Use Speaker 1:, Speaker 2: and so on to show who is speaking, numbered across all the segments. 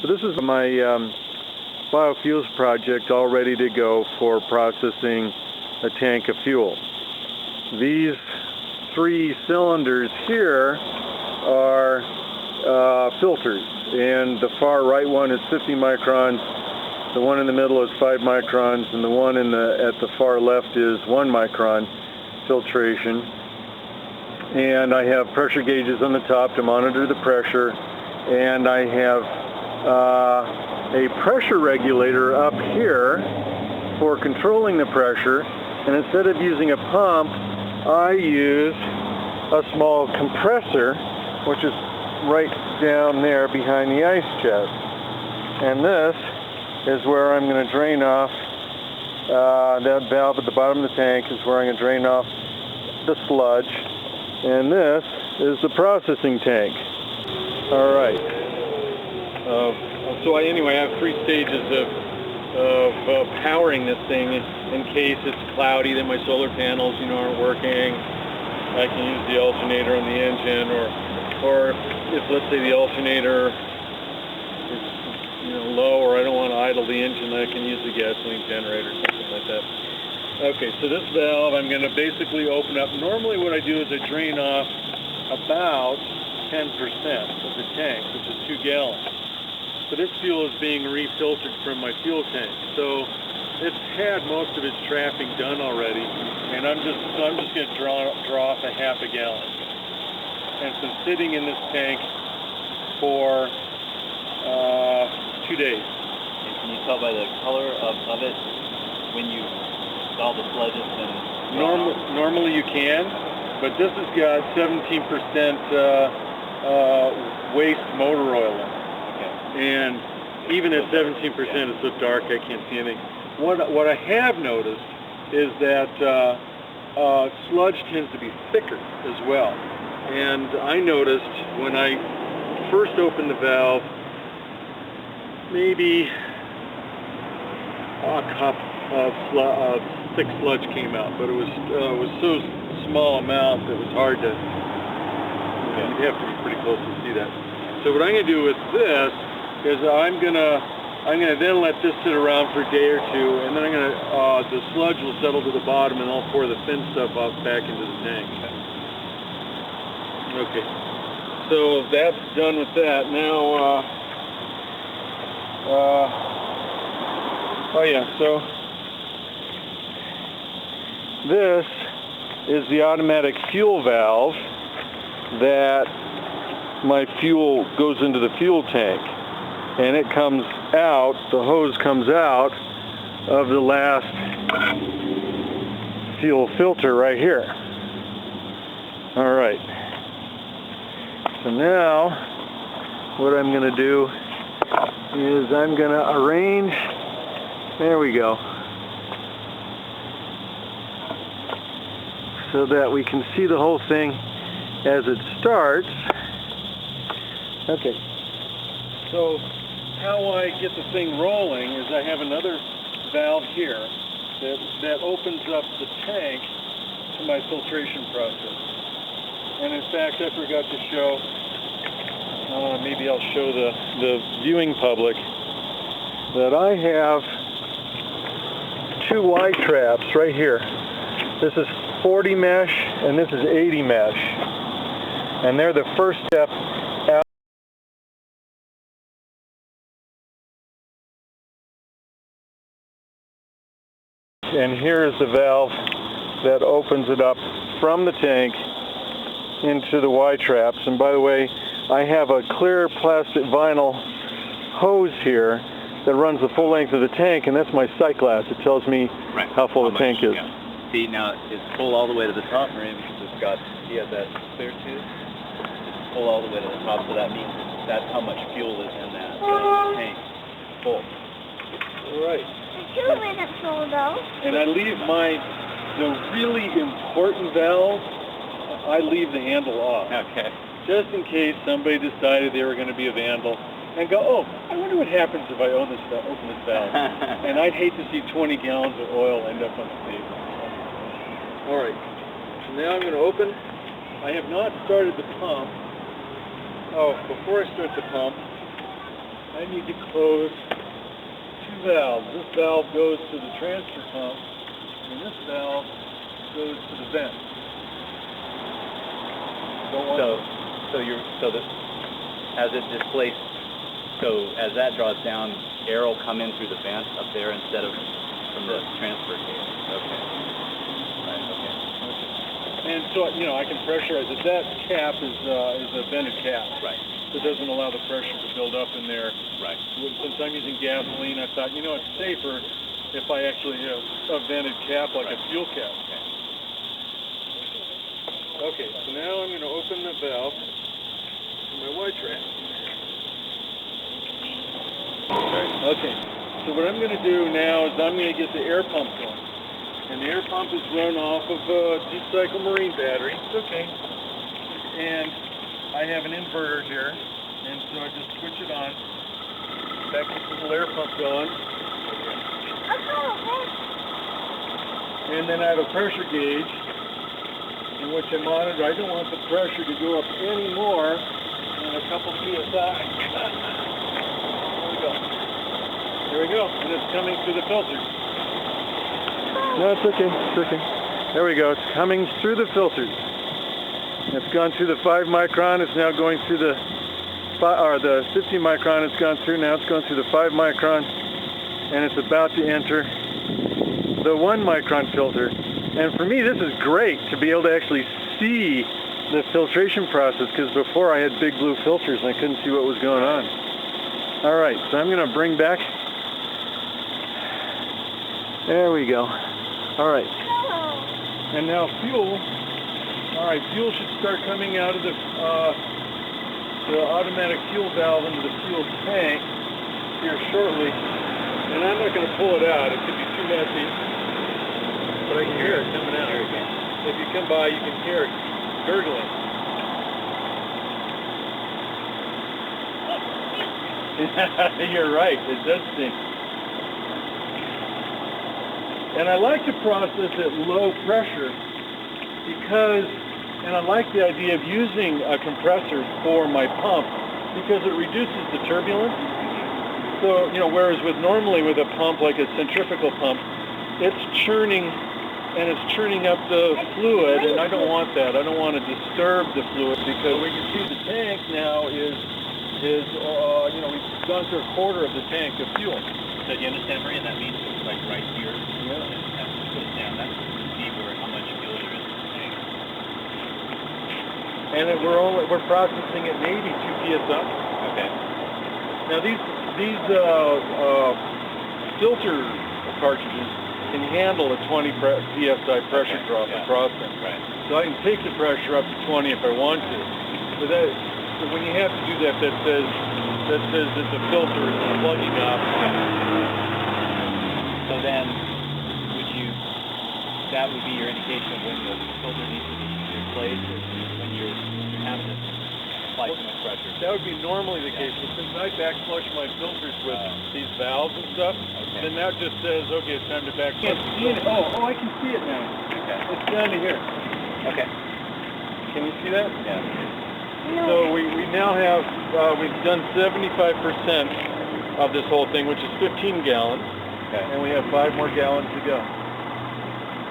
Speaker 1: So this is my biofuels project all ready to go for processing a tank of fuel. These 3 cylinders here are filters, and the far right one is 50 microns, the one in the middle is 5 microns, and the one at the far left is 1 micron filtration. And I have pressure gauges on the top to monitor the pressure, and I have a pressure regulator up here for controlling the pressure, and instead of using a pump, I use a small compressor, which is right down there behind the ice chest. And this is where I'm going to drain off, that valve at the bottom of the tank is where I'm going to drain off the sludge, and this is the processing tank. All right. So anyway, I have 3 stages of powering this thing in case it's cloudy, that my solar panels, aren't working. I can use the alternator on the engine, or if, let's say, the alternator is low, or I don't want to idle the engine, then I can use the gasoline generator or something like that. Okay, so this valve I'm going to basically open up. Normally what I do is I drain off about 10% of the tank, which is 2 gallons. But this fuel is being refiltered from my fuel tank, so it's had most of its trapping done already, and I'm just going to draw off a half a gallon. And it's been sitting in this tank for 2 days.
Speaker 2: And can you tell by the color of it when all the sludge has been
Speaker 1: normally you can, but this has got 17% waste motor oil in it. And even at 17%, it's so dark I can't see anything. What I have noticed is that sludge tends to be thicker as well. And I noticed when I first opened the valve, maybe a cup of thick sludge came out, but it was so small amount that it was hard to. You'd have to be pretty close to see that. So what I'm going to do with this is I'm gonna then let this sit around for a day or 2, and then the sludge will settle to the bottom, and I'll pour the thin stuff off back into the tank. Okay, so that's done with that. Now, so this is the automatic fuel valve that my fuel goes into the fuel tank. And it comes out, the hose comes out of the last fuel filter right here. All right. So now, what I'm going to do is I'm going to arrange, there we go, so that we can see the whole thing as it starts. Okay. So how I get the thing rolling is I have another valve here that opens up the tank to my filtration process. And in fact, I forgot to show, maybe I'll show the viewing public, that I have 2 Y traps right here. This is 40 mesh and this is 80 mesh. And they're the first step out. And here is the valve that opens it up from the tank into the Y traps. And by the way, I have a clear plastic vinyl hose here that runs the full length of the tank, and that's my sight glass. It tells me how full the tank is.
Speaker 2: Yeah. See, now it's full all the way to the top, right? Because it's got, he has that clear tube. It's full all the way to the top, so that means that's how much fuel is in that tank. It's full.
Speaker 1: All right.
Speaker 3: And
Speaker 1: I leave the really important valves, I leave the handle off.
Speaker 2: Okay.
Speaker 1: Just in case somebody decided they were going to be a vandal and go, oh, I wonder what happens if I open this valve. And I'd hate to see 20 gallons of oil end up on the table. All right. So now I'm going to open. I have not started the pump. Oh, before I start the pump, I need to close two valves. This valve goes to the transfer pump, and this valve goes to the vent.
Speaker 2: As it displaced, so as that draws down, air will come in through the vent up there instead of from the transfer case. Okay. Right. Okay.
Speaker 1: And so, I can pressurize it. That cap is a vented cap.
Speaker 2: Right.
Speaker 1: So it doesn't allow the pressure to build up in there.
Speaker 2: Right.
Speaker 1: Since I'm using gasoline, I thought, it's safer if I actually have a vented cap like a fuel cap. Okay, so now I'm going to open the valve to my Y track. Okay, so what I'm going to do now is I'm going to get the air pump going. And the air pump is run off of a deep-cycle marine battery. It's okay. And I have an inverter here, and so I just switch it on. Back this little air pump going. And then I have a pressure gauge in which I monitor. I don't want the pressure to go up any more than a couple psi. There we go. And it's coming through the filters. No, it's okay. It's okay. There we go. It's coming through the filters. It's gone through the 5 micron. It's now going through the 50 micron. It's gone through. Now it's going through the 5 micron, and it's about to enter the 1 micron filter. And for me, this is great to be able to actually see the filtration process, because before I had big blue filters and I couldn't see what was going on. All right, so I'm going to bring back. There we go. All right. And now fuel. All right, fuel should start coming out of the automatic fuel valve into the fuel tank here shortly. And I'm not going to pull it out. It could be too messy. But I can hear it coming out. If you come by, you can hear it gurgling. You're right. It does stink. And I like to process at low pressure because, and I like the idea of using a compressor for my pump because it reduces the turbulence. So, whereas normally with a pump like a centrifugal pump, it's churning and it's churning up the fluid, and I don't want that. I don't want to disturb the fluid because we can see the tank now is we've gone through a quarter of the tank of fuel.
Speaker 2: So do you understand, Marie? That means it's like right here. Yeah. And put it down. That's to see how much fuel there is in the tank.
Speaker 1: And we're processing at maybe 2 psi.
Speaker 2: Okay.
Speaker 1: Now these filter cartridges can handle a 20 psi pressure drop across them.
Speaker 2: Right.
Speaker 1: So I can take the pressure up to 20 if I want to. So when you have to do that, that says that the filter is plugging up.
Speaker 2: So then, that would be your indication of when the filter needs to be replaced, or when you're having to apply too much pressure?
Speaker 1: That would be normally the case, but since I back flush my filters with these valves and stuff, then that just says, okay, it's time to back flush. Oh, I can see it now.
Speaker 2: Okay.
Speaker 1: It's down to here.
Speaker 2: Okay.
Speaker 1: Can you see that?
Speaker 2: Yeah.
Speaker 1: No. So we now have, we've done 75% of this whole thing, which is 15 gallons, and we have 5 more gallons to go.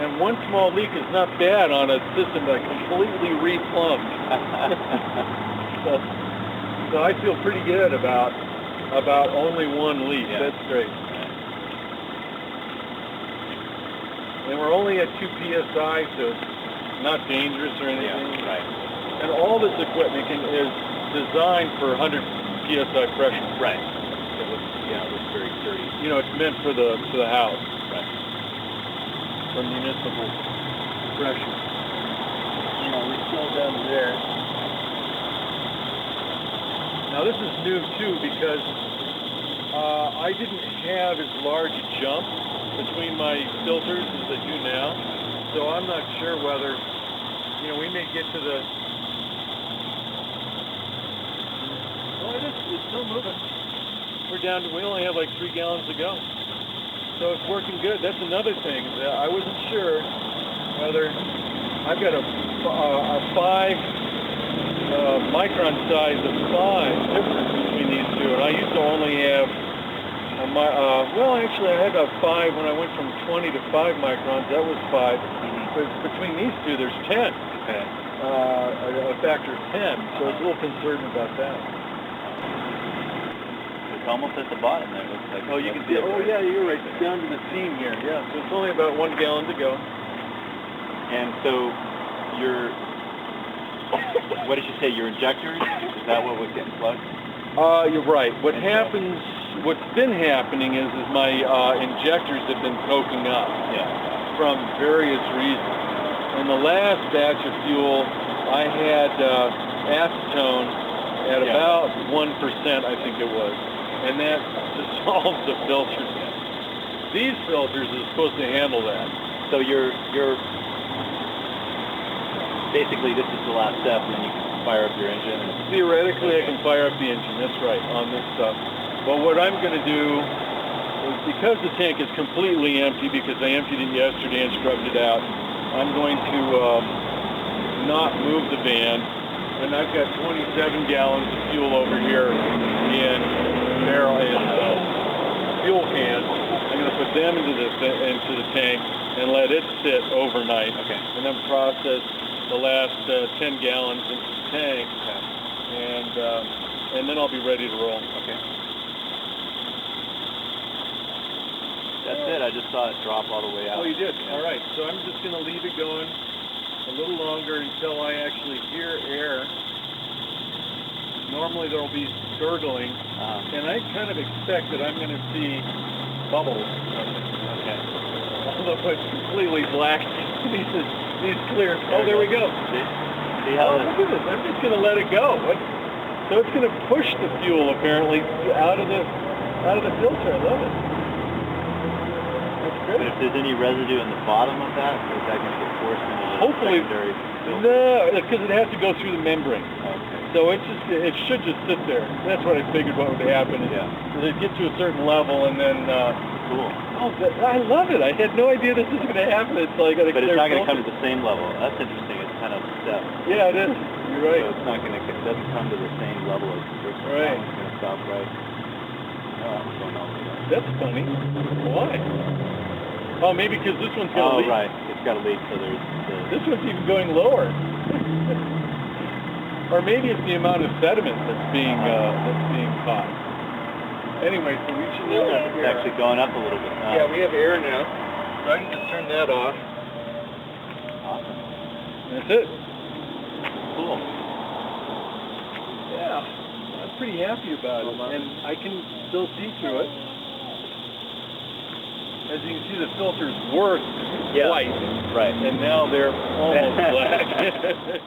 Speaker 1: And one small leak is not bad on a system that completely replumbed. so I feel pretty good about only one leak. Yeah. That's great. And we're only at 2 psi, so it's not dangerous or anything.
Speaker 2: Yeah, right.
Speaker 1: And all this equipment is designed for 100 psi pressure.
Speaker 2: Right. It looks very sturdy.
Speaker 1: It's meant for the house.
Speaker 2: Right.
Speaker 1: For municipal pressure. We're still down there. Now this is new too because I didn't have as large a jump between my filters as I do now. So I'm not sure whether, we may get to the... Well, it's still moving. We only have like 3 gallons to go. So it's working good. That's another thing. I wasn't sure whether I've got a 5 micron size of 5 difference between the these two, and I used to only have, well, actually I had about 5 when I went from 20 to 5 microns. That was 5. But between these two, there's 10.
Speaker 2: Okay.
Speaker 1: A factor of 10, so I was a little concerned about that.
Speaker 2: It's almost at the bottom there. It looks like. Oh, you can see it.
Speaker 1: Oh, yeah, you're right. It's down to the seam here. Yeah, so it's only about 1 gallon to go.
Speaker 2: And so what did you say? Your injectors? Is that what was getting plugged?
Speaker 1: You're right. What's been happening is my injectors have been coking up.
Speaker 2: Yeah.
Speaker 1: From various reasons. In the last batch of fuel, I had acetone at about 1%, I think it was, and that dissolves the filters. These filters are supposed to handle that.
Speaker 2: So you're basically, this is the last step, and then you can fire up your engine.
Speaker 1: Theoretically, I can fire up the engine. That's right, on this stuff. But what I'm going to do is, because the tank is completely empty, because I emptied it yesterday and scrubbed it out, I'm going to not move the van, and I've got 27 gallons of fuel over here in fuel cans. I'm going to put them into the tank and let it sit overnight, and then process the last 10 gallons into the tank, and then I'll be ready to roll.
Speaker 2: Okay. That's it. I just saw it drop all the way out.
Speaker 1: Oh, you did?
Speaker 2: Yeah.
Speaker 1: All right. So I'm just going to leave it going a little longer until I actually hear air. Normally there will be gurgling, and I kind of expect that I'm going to see bubbles.
Speaker 2: Okay.
Speaker 1: Although it's completely black. These clear. Oh, there we go.
Speaker 2: See how
Speaker 1: look at this. I'm just going to let it go. So it's going to push the fuel apparently out of the filter. I love it.
Speaker 2: But if there's any residue in the bottom of that, is that going to get forced into the secondary filter?
Speaker 1: No, because it has to go through the membrane.
Speaker 2: Okay.
Speaker 1: So it should just sit there. That's what I figured what would happen. It get to a certain level and then.
Speaker 2: Cool.
Speaker 1: Oh, I love it. I had no idea this was going to happen until I got a
Speaker 2: But
Speaker 1: clear
Speaker 2: it's not going to
Speaker 1: filter.
Speaker 2: come to the same level. That's interesting. It's kind of a step.
Speaker 1: Yeah, it is. You're right.
Speaker 2: So it's not going to. It doesn't come to the same level as the first one.
Speaker 1: Right.
Speaker 2: It's going to stop right. Oh, that was going all the way up.
Speaker 1: That's funny. Why? Oh, maybe because this one's got a leak.
Speaker 2: Oh, right. It's got a leak, so there's...
Speaker 1: This one's even going lower. Or maybe it's the amount of sediment that's being caught. Anyway, so we should know that
Speaker 2: It's actually going up a little bit now.
Speaker 1: Yeah, we have air now. So I can just turn that off.
Speaker 2: Awesome.
Speaker 1: That's it.
Speaker 2: Cool.
Speaker 1: Yeah, I'm pretty happy about it. And I can still see through it. As you can see, the filters were white,
Speaker 2: right,
Speaker 1: and now they're almost black.